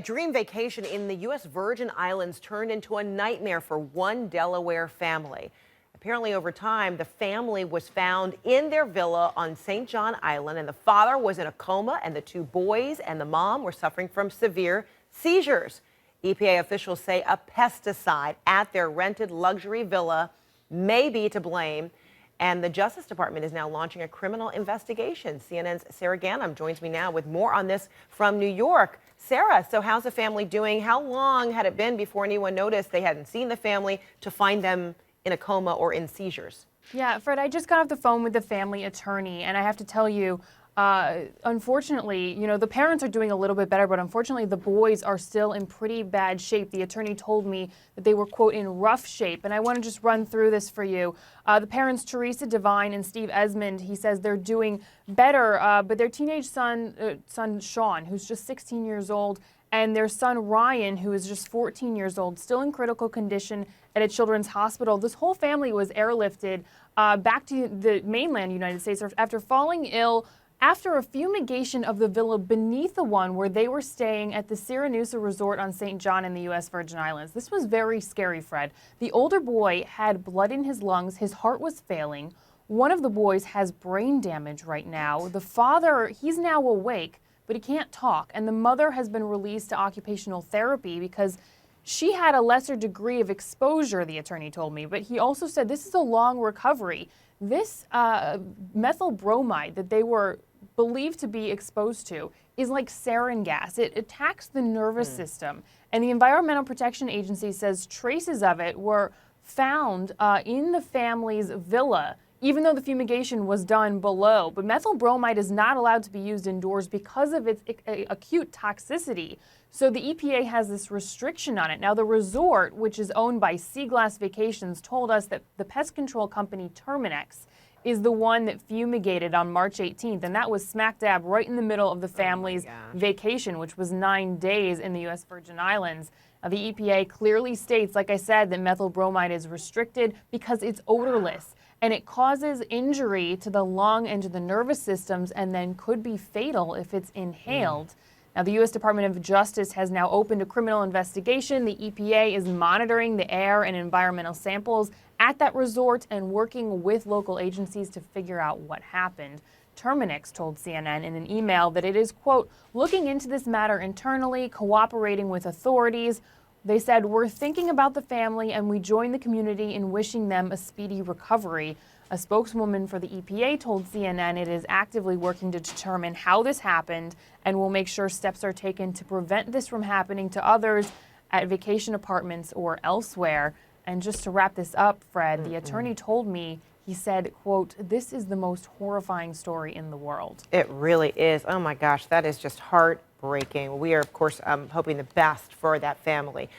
dream vacation in the U.S. Virgin Islands turned into a nightmare for one Delaware family. Apparently, over time, the family was found in their villa on St. John Island, and the father was in a coma, and the two boys and the mom were suffering from severe seizures. EPA officials say a pesticide at their rented luxury villa may be to blame, and the Justice Department is now launching a criminal investigation. CNN's Sarah Ganim joins me now with more on this from New York. Sarah, so how's the family doing? How long had it been before anyone noticed they hadn't seen the family to find them in a coma or in seizures? Yeah, Fred, I just got off the phone with the family attorney, and I have to tell you, unfortunately, the parents are doing a little bit better, but unfortunately the boys are still in pretty bad shape. The attorney told me that they were, quote, in rough shape, and I want to just run through this for you. The parents, Teresa Devine and Steve Esmond, he says they're doing better, but their teenage son Sean, who's just 16 years old, and their son Ryan, who is just 14 years old, still in critical condition at a children's hospital. This whole family was airlifted back to the mainland United States after falling ill after a fumigation of the villa beneath the one where they were staying at the Siranusa Resort on St. John in the U.S. Virgin Islands. This was very scary, Fred. The older boy had blood in his lungs. His heart was failing. One of the boys has brain damage right now. The father, he's now awake, but he can't talk. And the mother has been released to occupational therapy because she had a lesser degree of exposure, the attorney told me. But he also said this is a long recovery. This methyl bromide that they were believed to be exposed to is like sarin gas. It attacks the nervous system. And the Environmental Protection Agency says traces of it were found in the family's villa, even though the fumigation was done below. But methyl bromide is not allowed to be used indoors because of its acute toxicity. So the EPA has this restriction on it. Now, the resort, which is owned by Seaglass Vacations, told us that the pest control company Terminix is the one that fumigated on March 18th. And that was smack dab right in the middle of the family's vacation, which was 9 days in the U.S. Virgin Islands. Now, the EPA clearly states, like I said, that methyl bromide is restricted because it's odorless. And it causes injury to the lung and to the nervous systems and then could be fatal if it's inhaled. Now, the U.S. Department of Justice has now opened a criminal investigation. The EPA is monitoring the air and environmental samples at that resort and working with local agencies to figure out what happened. Terminix told CNN in an email that it is, quote, looking into this matter internally, cooperating with authorities. They said, we're thinking about the family and we join the community in wishing them a speedy recovery. A spokeswoman for the EPA told CNN it is actively working to determine how this happened and will make sure steps are taken to prevent this from happening to others at vacation apartments or elsewhere. And just to wrap this up, Fred, the attorney told me, he said, quote, this is the most horrifying story in the world. It really is. Oh my gosh, that is just heartbreaking. We are, of course, hoping the best for that family.